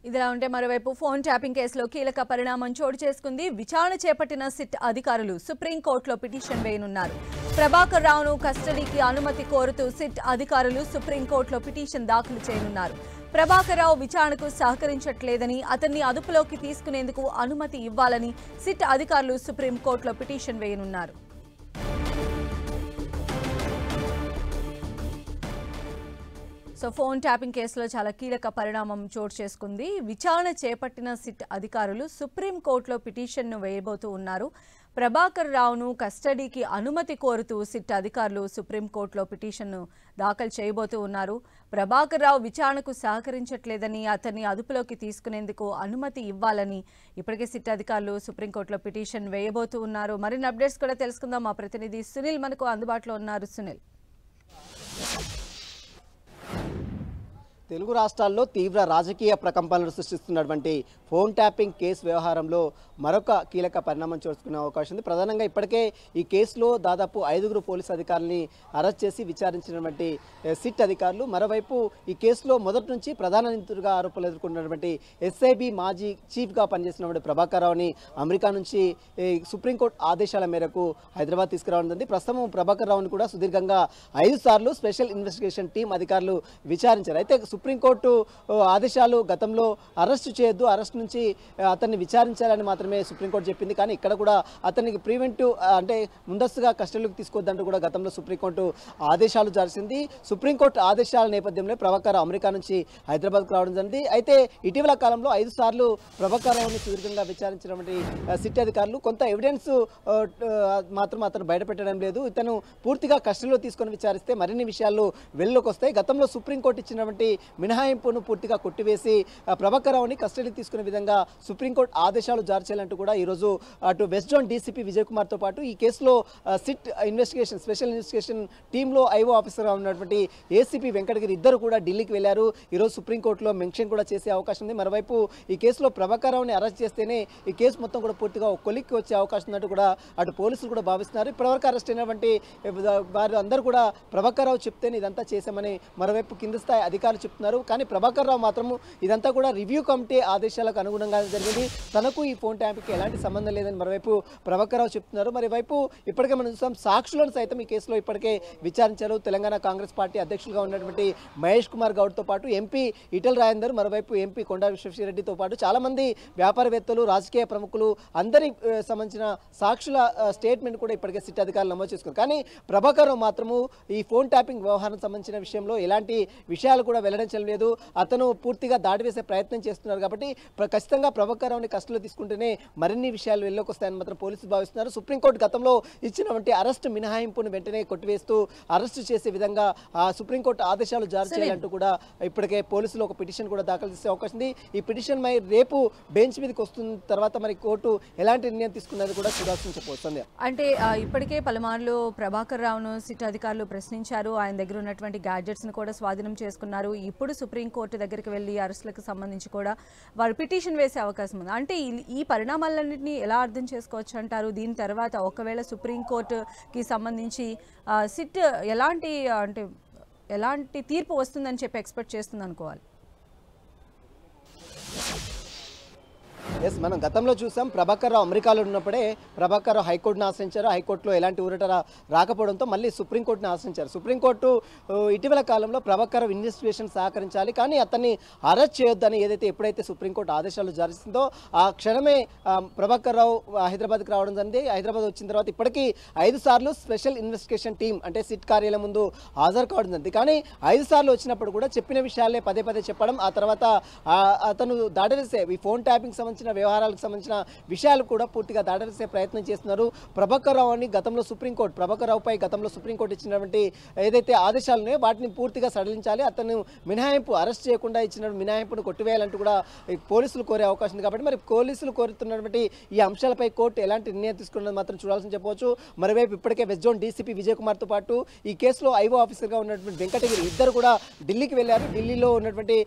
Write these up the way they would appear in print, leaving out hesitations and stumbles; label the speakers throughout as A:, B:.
A: ఇదిలా ఉంటే మరోవైపు ఫోన్ ట్యాపింగ్ కేసులో కీలక పరిణామం చోటు చేసుకుంది. విచారణ చేపట్టిన సిట్ అధికారులు సుప్రీంకోర్టులో పిటిషన్ వేయనున్నారు. ప్రభాకర్ రావును కస్టడీకి అనుమతి కోరుతూ సిట్ అధికారులు సుప్రీంకోర్టులో పిటిషన్ దాఖలు చేయనున్నారు. ప్రభాకర్ రావు విచారణకు సహకరించట్లేదని, అతన్ని అదుపులోకి తీసుకునేందుకు అనుమతి ఇవ్వాలని సిట్ అధికారులు సుప్రీంకోర్టులో పిటిషన్ వేయనున్నారు. సో ఫోన్ ట్యాపింగ్ కేసులో చాలా కీలక పరిణామం చోటు చేసుకుంది. విచారణ చేపట్టిన సిట్ అధికారులు సుప్రీంకోర్టులో పిటిషన్ను వేయబోతూ ఉన్నారు. ప్రభాకర్ రావును కస్టడీకి అనుమతి కోరుతూ సిట్ అధికారులు సుప్రీంకోర్టులో పిటిషన్ను దాఖలు చేయబోతూ ఉన్నారు. ప్రభాకర్ రావు విచారణకు సహకరించట్లేదని, అతన్ని అదుపులోకి తీసుకునేందుకు అనుమతి ఇవ్వాలని ఇప్పటికే సిట్ అధికారులు సుప్రీంకోర్టులో పిటిషన్ వేయబోతూ ఉన్నారు. మరిన్ని అప్డేట్స్ కూడా తెలుసుకుందాం. మా ప్రతినిధి సునీల్ మనకు అందుబాటులో ఉన్నారు. సునీల్,
B: తెలుగు రాష్ట్రాల్లో తీవ్ర రాజకీయ ప్రకంపనలు సృష్టిస్తున్నటువంటి ఫోన్ ట్యాపింగ్ కేసు వ్యవహారంలో మరొక కీలక పరిణామం చూసుకునే అవకాశం ఉంది. ప్రధానంగా ఇప్పటికే ఈ కేసులో దాదాపు 5 పోలీసు అధికారులని అరెస్ట్ చేసి విచారించినటువంటి సిట్ అధికారులు, మరోవైపు ఈ కేసులో మొదటి నుంచి ప్రధాన నిందితుడిగా ఆరోపణలు ఎదుర్కొన్నటువంటి ఎస్ఐబి మాజీ చీఫ్గా పనిచేసినటువంటి ప్రభాకర్ రావుని అమెరికా నుంచి సుప్రీంకోర్టు ఆదేశాల మేరకు హైదరాబాద్ తీసుకురావడం. ప్రస్తుతం ప్రభాకర్ రావుని కూడా సుదీర్ఘంగా 5 సార్లు స్పెషల్ ఇన్వెస్టిగేషన్ టీం అధికారులు విచారించారు. అయితే సుప్రీంకోర్టు ఆదేశాలు గతంలో అరెస్టు చేయొద్దు, అరెస్ట్ నుంచి అతన్ని విచారించాలని మాత్రమే సుప్రీంకోర్టు చెప్పింది. కానీ ఇక్కడ కూడా అతనికి ప్రివెంటివ్ అంటే ముందస్తుగా కస్టడీలోకి తీసుకోవద్దంటూ కూడా గతంలో సుప్రీంకోర్టు ఆదేశాలు జారింది. సుప్రీంకోర్టు ఆదేశాల నేపథ్యంలో ప్రభాకర్ అమెరికా నుంచి హైదరాబాద్కు రావడం జరిగింది. అయితే ఇటీవల కాలంలో 5 సార్లు ప్రభాకర్ రావుని సుదీర్ఘంగా విచారించినటువంటి సిట్ అధికారులు కొంత ఎవిడెన్స్ మాత్రం అతను బయటపెట్టడం లేదు. ఇతను పూర్తిగా కస్టడీలో తీసుకొని విచారిస్తే మరిన్ని విషయాలు వెలుగులోకి వస్తాయి. గతంలో సుప్రీంకోర్టు ఇచ్చినటువంటి మినహాయింపును పూర్తిగా కొట్టివేసి ప్రభాకర్ రావుని కస్టడీకి తీసుకునే విధంగా సుప్రీంకోర్టు ఆదేశాలు జారీ చేయాలంటూ కూడా ఈరోజు అటు వెస్ట్ జోన్ డీసీపీ విజయ్ కుమార్తో పాటు ఈ కేసులో సిట్ ఇన్వెస్టిగేషన్ స్పెషల్ ఇన్వెస్టిగేషన్ టీంలో ఐఓ ఆఫీసర్గా ఉన్నటువంటి ఏసీపీ వెంకటగిరి ఇద్దరు కూడా ఢిల్లీకి వెళ్లారు. ఈరోజు సుప్రీంకోర్టులో మెన్షన్ కూడా చేసే అవకాశం ఉంది. మరోవైపు ఈ కేసులో ప్రభాకర్ రావుని అరెస్ట్ చేస్తేనే ఈ కేసు మొత్తం కూడా పూర్తిగా ఒక కొలిక్కి వచ్చే అవకాశం ఉన్నట్టు కూడా అటు పోలీసులు కూడా భావిస్తున్నారు. ఇప్పటివరకు అరెస్ట్ అయినటువంటి వారు అందరూ కూడా ప్రభాకర్ రావు చెప్తేనే ఇదంతా చేశామని మరోవైపు కింద స్థాయి అధికారులు చెప్తున్నారు. కానీ ప్రభాకర్ రావు మాత్రము ఇదంతా కూడా రివ్యూ కమిటీ ఆదేశాలకు అనుగుణంగా జరిగింది, తనకు ఈ ఫోన్ ట్యాపింగ్కి ఎలాంటి సంబంధం లేదని మరోవైపు ప్రభాకర్ రావు చెప్తున్నారు. మరోవైపు ఇప్పటికే మనం చూసాం సాక్షులను సైతం ఈ కేసులో ఇప్పటికే విచారించారు. తెలంగాణ కాంగ్రెస్ పార్టీ అధ్యక్షులుగా ఉన్నటువంటి మహేష్ కుమార్ గౌడ్తో పాటు ఎంపీ ఈటెల రాజేందర్, మరోవైపు ఎంపీ కొండా విశ్వేశ్వరరెడ్డితో పాటు చాలామంది వ్యాపారవేత్తలు, రాజకీయ ప్రముఖులు అందరి సంబంధించిన సాక్షుల స్టేట్మెంట్ కూడా ఇప్పటికే సిట్ అధికారులు నమోదు చేసుకున్నారు. కానీ ప్రభాకర్ రావు మాత్రము ఈ ఫోన్ ట్యాపింగ్ వ్యవహారం సంబంధించిన విషయంలో ఎలాంటి విషయాలు కూడా వెల్లడించడం లేదు. అతను పూర్తిగా దాడివేసే ప్రయత్నం చేస్తున్నారు. కాబట్టి ఖచ్చితంగా ప్రభాకర్ రావుని కస్టడీలో తీసుకుంటేనే మరిన్ని విషయాలు వెళ్ళలోకి వస్తాయని మాత్రం పోలీసులు భావిస్తున్నారు. సుప్రీంకోర్టు గతంలో ఇచ్చినటువంటి అరెస్టు మినహాయింపును వెంటనే కొట్టివేస్తూ అరెస్టు చేసే విధంగా సుప్రీంకోర్టు ఆదేశాలు జారీ చేయాలంటూ కూడా ఇప్పటికే పోలీసులు ఒక పిటిషన్ కూడా దాఖలు చేసే అవకాశం ఉంది. ఈ పిటిషన్ మరి రేపు బెంచ్ మీదకి వస్తున్న తర్వాత మరి కోర్టు ఎలాంటి నిర్ణయం తీసుకున్నది కూడా చూడాల్సి చెప్పొస్తుంది.
A: అంటే ఇప్పటికే పలుమార్లు ప్రభాకర్ రావును సిట్ అధికారులు ప్రశ్నించారు. ఆయన దగ్గర ఉన్నటువంటి గ్యాడ్జెట్స్ ని కూడా స్వాధీనం చేసుకున్నారు. ఇప్పుడు సుప్రీంకోర్టు దగ్గరికి వెళ్లి అరెస్టులకు సంబంధించి కూడా వారు పిటిషన్ వేసే అవకాశం ఉంది. అంటే ఈ పరిణామాలన్నింటినీ ఎలా అర్థం చేసుకోవచ్చు అంటారు? దీని తర్వాత ఒకవేళ సుప్రీంకోర్టుకి సంబంధించి సిట్ ఎలాంటి తీర్పు వస్తుందని చెప్పి ఎక్స్పెక్ట్ చేస్తుంది అనుకోవాలి?
B: మనం గతంలో చూసాం ప్రభాకర్ రావు అమెరికాలో ఉన్నప్పుడే ప్రభాకర్ రావు హైకోర్టును ఆశ్రయించారు. హైకోర్టులో ఎలాంటి ఊరట రాకపోవడంతో మళ్ళీ సుప్రీంకోర్టును ఆశ్రయించారు. సుప్రీంకోర్టు ఇటీవల కాలంలో ప్రభాకర్ రావు ఇన్వెస్టిగేషన్ సహకరించాలి, కానీ అతన్ని అరెస్ట్ చేయొద్దని ఎప్పుడైతే సుప్రీంకోర్టు ఆదేశాలు జారిస్తుందో ఆ క్షణమే ప్రభాకర్ రావు హైదరాబాద్కి రావడం జరిగింది. హైదరాబాద్ వచ్చిన తర్వాత ఇప్పటికీ 5 సార్లు స్పెషల్ ఇన్వెస్టిగేషన్ టీం అంటే సిట్ కార్యాలయం ముందు హాజరు కావడం జరిగింది. కానీ 5 సార్లు వచ్చినప్పుడు కూడా చెప్పిన విషయాలే పదే చెప్పడం, ఆ తర్వాత అతను దాడివేసే ఈ ఫోన్ ట్యాపింగ్ సంబంధించిన వ్యవహారాలకు సంబంధించిన విషయాలు కూడా పూర్తిగా దాటవేసే ప్రయత్నం చేస్తున్నారు. ప్రభాకర్ రావు అని గతంలో ప్రభాకర్ రావుపై గతంలో సుప్రీంకోర్టు ఇచ్చినటువంటి ఏదైతే ఆదేశాలు ఉన్నాయో వాటిని పూర్తిగా సడలించాలి, అతను మినహాయింపు అరెస్ట్ చేయకుండా ఇచ్చిన మినహాయింపును కొట్టివేయాలంటూ కూడా పోలీసులు కోరే అవకాశం ఉంది. కాబట్టి మరి పోలీసులు కోరుతున్నటువంటి ఈ అంశాలపై కోర్టు ఎలాంటి నిర్ణయం తీసుకున్నది మాత్రం చూడాల్సి చెప్పవచ్చు. మరోవైపు ఇప్పటికే వెస్ట్ జోన్ డీసీపీ విజయ్ కుమార్తో పాటు ఈ కేసులో ఐఓ ఆఫీసర్గా ఉన్నటువంటి వెంకటగిరి ఇద్దరు కూడా ఢిల్లీకి వెళ్లారు. ఢిల్లీలో ఉన్నటువంటి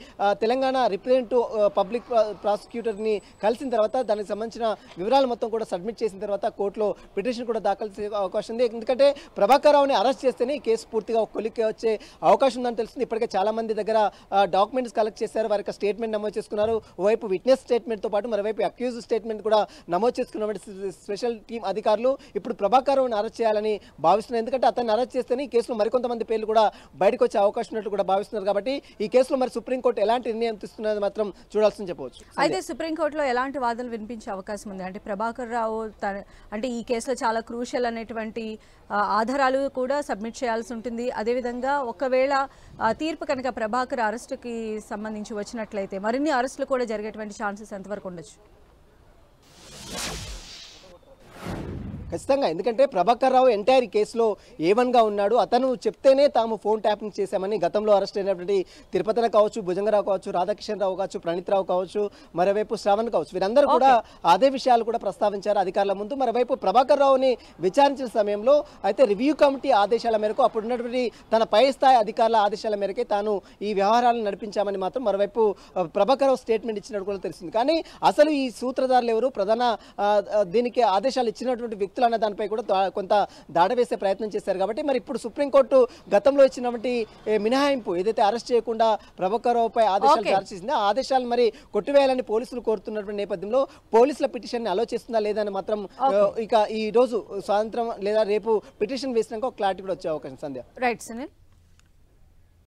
B: తెలంగాణ రిప్రజెంటేటివ్ పబ్లిక్ ప్రాసిక్యూటర్ని కలిసిన తర్వాత దానికి సంబంధించిన వివరాలు మొత్తం కూడా సబ్మిట్ చేసిన తర్వాత కోర్టులో పిటిషన్ కూడా దాఖలు చేసే అవకాశం ఉంది. ఎందుకంటే ప్రభాకర్ రావుని అరెస్ట్ చేస్తేనే ఈ కేసు పూర్తిగా ఒక కొలిక్కి వచ్చే అవకాశం ఉందని తెలుస్తుంది. ఇప్పటికే చాలా మంది దగ్గర డాక్యుమెంట్స్ కలెక్ట్ చేశారు, వారి యొక్క స్టేట్మెంట్ నమోదు చేసుకున్నారు. ఓవైపు విట్నెస్ స్టేట్మెంట్తో పాటు మరోవైపు అక్యూజ్ స్టేట్మెంట్ కూడా నమోదు చేసుకున్నటువంటి స్పెషల్ టీం అధికారులు ఇప్పుడు ప్రభాకర్ రావుని అరెస్ట్ చేయాలని భావిస్తున్నారు. ఎందుకంటే అతన్ని అరెస్ట్ చేస్తేనే ఈ కేసులో మరికొంతమంది పేర్లు కూడా బయటకు వచ్చే అవకాశం ఉన్నట్టు కూడా భావిస్తున్నారు. కాబట్టి ఈ కేసులో మరి సుప్రీంకోర్టు ఎలాంటి నిర్ణయం తీసుకున్నది మాత్రం చూడాల్సింది చెప్పవచ్చు.
A: అయితే సుప్రీంకోర్టులో ఎలాంటి వాదనలు వినిపించే అవకాశం ఉంది? అంటే ప్రభాకర్ రావు అంటే ఈ కేసులో చాలా క్రూషియల్ అనేటువంటి ఆధారాలు కూడా సబ్మిట్ చేయాల్సి ఉంటుంది. అదేవిధంగా ఒకవేళ తీర్పు కనుక ప్రభాకర్ అరెస్టుకి సంబంధించి వచ్చినట్లయితే మరిన్ని అరెస్టులు కూడా జరిగేటువంటి ఛాన్సెస్ ఎంతవరకు ఉండొచ్చు?
B: ఖచ్చితంగా, ఎందుకంటే ప్రభాకర్ రావు ఎంటైర్ కేసులో A1గా ఉన్నాడు. అతను చెప్తేనే తాము ఫోన్ ట్యాపింగ్ చేశామని గతంలో అరెస్ట్ అయినటువంటి తిరుపతిన కావచ్చు, భుజంగరావు కావచ్చు, రాధాకిషన్ రావు కావచ్చు, ప్రణీత్ రావు కావచ్చు, మరోవైపు శ్రావణ్ కావచ్చు, వీరందరూ కూడా అదే విషయాలు కూడా ప్రస్తావించారు అధికారుల ముందు. మరోవైపు ప్రభాకర్ రావుని విచారించిన సమయంలో అయితే రివ్యూ కమిటీ ఆదేశాల మేరకు అప్పుడున్నటువంటి తన పై స్థాయి అధికారుల ఆదేశాల మేరకే తాను ఈ వ్యవహారాలను నడిపించామని మాత్రం మరోవైపు ప్రభాకర్ రావు స్టేట్మెంట్ ఇచ్చినట్టు కూడా తెలిసింది. కానీ అసలు ఈ సూత్రధారులు ఎవరు, ప్రధాన దీనికి ఆదేశాలు ఇచ్చినటువంటి వ్యక్తులు అన్న దానిపై కూడా కొంత దాడ వేసే ప్రయత్నం చేశారు. కాబట్టి మరి ఇప్పుడు సుప్రీంకోర్టు గతంలో ఇచ్చినటువంటి మినహాయింపు ఏదైతే అరెస్ట్ చేయకుండా ప్రభాకర్ రావుపై ఆదేశాలు జారీ చేసిందో ఆ ఆదేశాలు మరి కొట్టివేయాలని పోలీసులు కోరుతున్నటువంటి నేపథ్యంలో పోలీసుల పిటిషన్ అలో చేస్తుందా లేదా అని మాత్రం ఇక ఈ రోజు సాయంత్రం లేదా రేపు పిటిషన్ వేసినాక క్లారిటీ కూడా వచ్చే అవకాశం. సంధ్య.
A: రైట్ సునీల్.